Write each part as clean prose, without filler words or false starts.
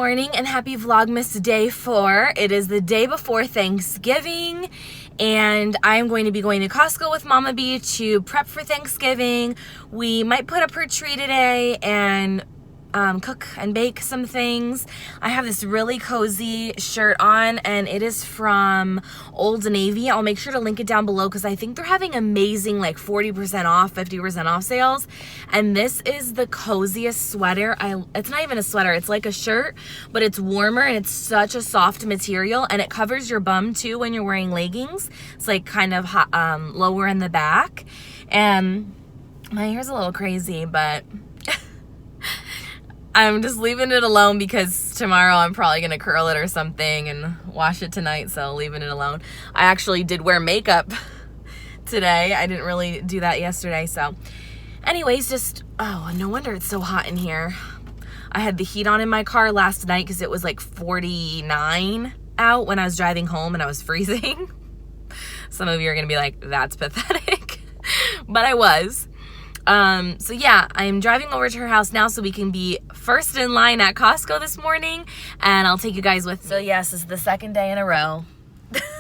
morning and happy Vlogmas day 4. It is the day before Thanksgiving and I'm going to be going to Costco with Mama B to prep for Thanksgiving. We might put up her tree today and cook and bake some things. I have this really cozy shirt on and it is from Old Navy. I'll make sure to link it down below because I think they're having amazing like 40% off, 50% off sales. And this is the coziest sweater. It's not even a sweater, it's like a shirt, but it's warmer and it's such a soft material and it covers your bum too when you're wearing leggings. It's like kind of hot, lower in the back. And my hair's a little crazy, but I'm just leaving it alone because tomorrow I'm probably going to curl it or something and wash it tonight, so leaving it alone. I actually did wear makeup today. I didn't really do that yesterday, so. Anyways, just, oh, no wonder it's so hot in here. I had the heat on in my car last night because it was like 49 out when I was driving home and I was freezing. Some of you are going to be like, that's pathetic. But I was. So yeah, I'm driving over to her house now so we can be first in line at Costco this morning and I'll take you guys with me. So yes, this is the second day in a row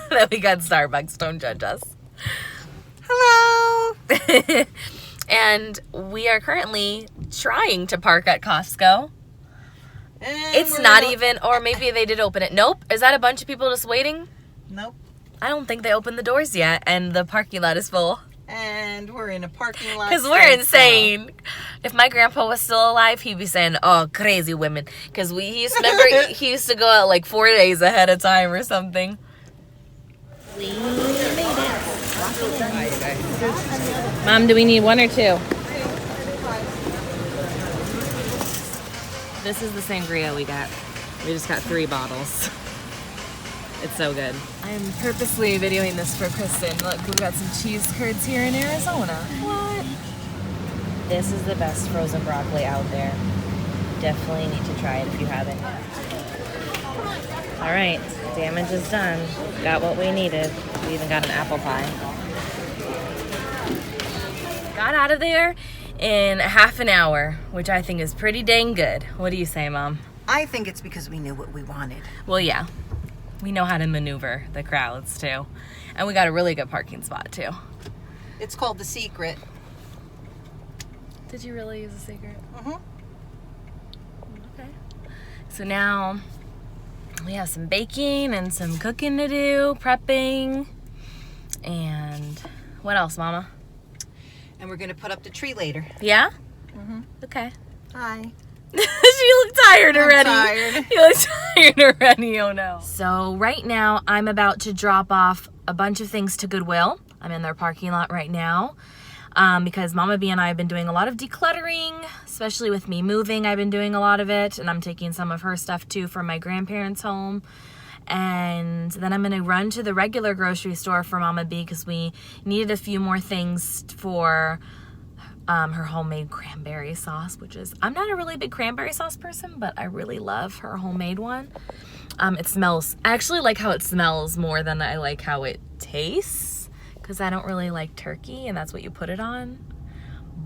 that we got Starbucks. Don't judge us. Hello! And we are currently trying to park at Costco. And it's not even, or maybe they did open it. Nope. Is that a bunch of people just waiting? Nope. I don't think they opened the doors yet and the parking lot is full. And we're in a parking lot. Because we're insane. If my grandpa was still alive, he'd be saying, oh, crazy women. Because he used to go out like 4 days ahead of time or something. We made it. Mom, do we need 1 or 2? This is the sangria we got. We just got 3 bottles. It's so good. I'm purposely videoing this for Kristen. Look, we've got some cheese curds here in Arizona. What? This is the best frozen broccoli out there. Definitely need to try it if you haven't yet. All right, damage is done. Got what we needed. We even got an apple pie. Got out of there in half an hour, which I think is pretty dang good. What do you say, Mom? I think it's because we knew what we wanted. Well, yeah. We know how to maneuver the crowds too. And we got a really good parking spot too. It's called The Secret. Did you really use a secret? Mm-hmm. Okay. So now we have some baking and some cooking to do, prepping. And what else, Mama? And we're going to put up the tree later. Yeah? Mm-hmm. Okay. Hi. She looked tired already. I'm tired. You look tired already, oh no. So right now I'm about to drop off a bunch of things to Goodwill. I'm in their parking lot right now because Mama B and I have been doing a lot of decluttering, especially with me moving. I've been doing a lot of it and I'm taking some of her stuff too from my grandparents' home. And then I'm going to run to the regular grocery store for Mama B because we needed a few more things for her homemade cranberry sauce, which is, I'm not a really big cranberry sauce person, but I really love her homemade one. It smells, I actually like how it smells more than I like how it tastes because I don't really like turkey and that's what you put it on.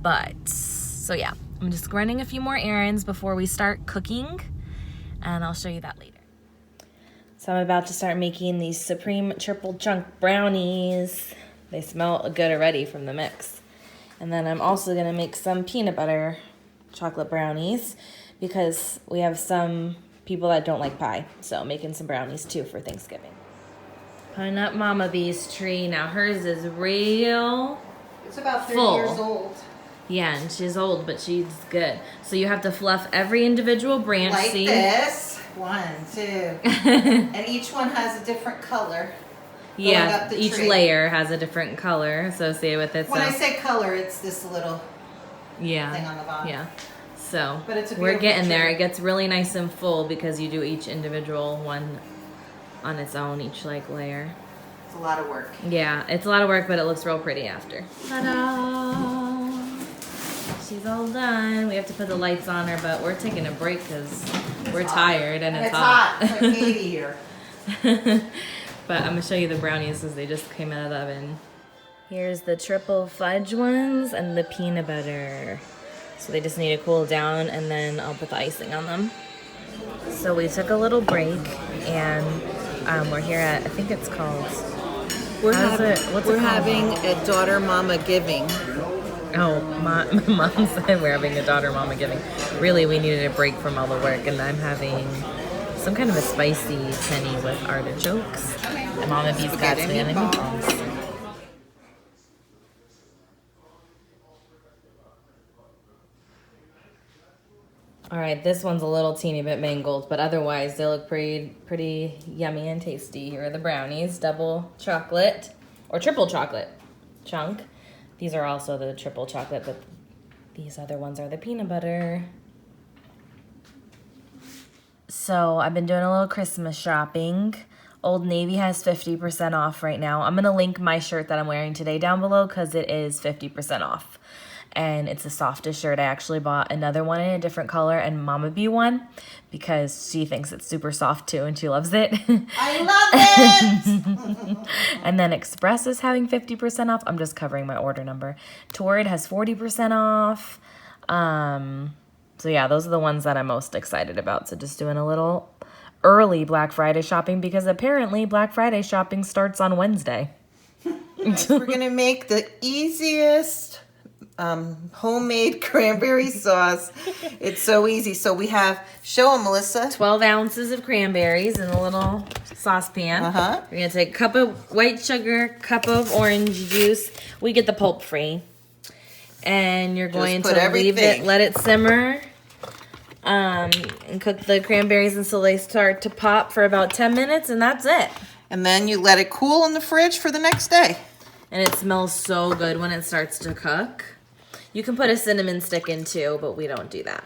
But, so yeah, I'm just running a few more errands before we start cooking and I'll show you that later. So I'm about to start making these Supreme Triple Chunk brownies. They smell good already from the mix. And then I'm also going to make some peanut butter chocolate brownies because we have some people that don't like pie. So making some brownies too for Thanksgiving. Putting up Mama B's tree. Now hers is real It's about 30 full. years old. Yeah, and she's old, but she's good. So you have to fluff every individual branch. Like see? this. 1, 2. And each one has a different color. Yeah, each layer has a different color associated with it. When so. I say color, it's this little thing on the bottom. Yeah. So But it's a we're getting beautiful there. tree. It gets really nice and full because you do each individual one on its own, each like layer. It's a lot of work. Yeah, it's a lot of work, but it looks real pretty after. Ta-da! She's all done. We have to put the lights on her, but we're taking a break because we're tired and it's hot. It's like 80 here. But I'm going to show you the brownies as they just came out of the oven. Here's the triple fudge ones and the peanut butter. So they just need to cool down and then I'll put the icing on them. So we took a little break, and we're here at, I think it's called, We're what's it called? having a daughter mama giving. Oh, Mom said we're having a daughter mama giving. Really, we needed a break from all the work, and I'm having some kind of a spicy penny with artichokes. And Mama Bee's got spaghetti meatballs. All right, this one's a little teeny bit mangled, but otherwise they look pretty yummy and tasty. Here are the brownies, double chocolate or triple chocolate chunk. These are also the triple chocolate, but these other ones are the peanut butter. So I've been doing a little Christmas shopping. Old Navy has 50% off right now. I'm gonna link my shirt that I'm wearing today down below because it is 50% off. And it's the softest shirt. I actually bought another one in a different color and Mama Bee one because she thinks it's super soft too and she loves it. I love it! And then Express is having 50% off. I'm just covering my order number. Torrid has 40% off. So yeah, those are the ones that I'm most excited about. So just doing a little early Black Friday shopping because apparently Black Friday shopping starts on Wednesday. We're gonna make the easiest homemade cranberry sauce. It's so easy. So we have, show them, Melissa. 12 ounces of cranberries in a little saucepan. We're gonna take a cup of white sugar, cup of orange juice. We get the pulp free. And you're going to leave it, let it simmer, and cook the cranberries until they start to pop for about 10 minutes, and that's it. And then you let it cool in the fridge for the next day. And it smells so good when it starts to cook. You can put a cinnamon stick in too, but we don't do that.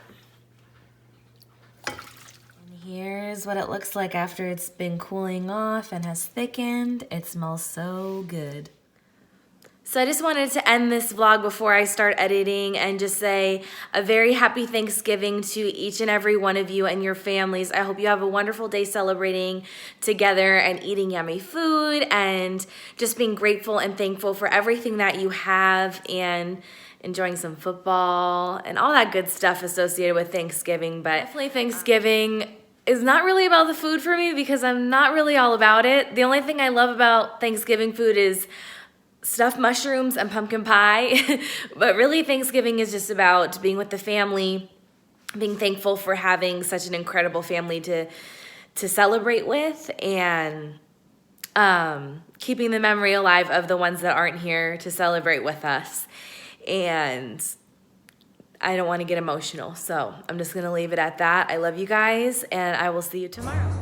And here's what it looks like after it's been cooling off and has thickened. It smells so good. So I just wanted to end this vlog before I start editing and just say a very happy Thanksgiving to each and every one of you and your families. I hope you have a wonderful day celebrating together and eating yummy food and just being grateful and thankful for everything that you have and enjoying some football and all that good stuff associated with Thanksgiving. But definitely Thanksgiving is not really about the food for me because I'm not really all about it. The only thing I love about Thanksgiving food is stuffed mushrooms and pumpkin pie. But really Thanksgiving is just about being with the family, being thankful for having such an incredible family to celebrate with, and keeping the memory alive of the ones that aren't here to celebrate with us. And I don't want to get emotional, so I'm just gonna leave it at that. I love you guys, and I will see you tomorrow.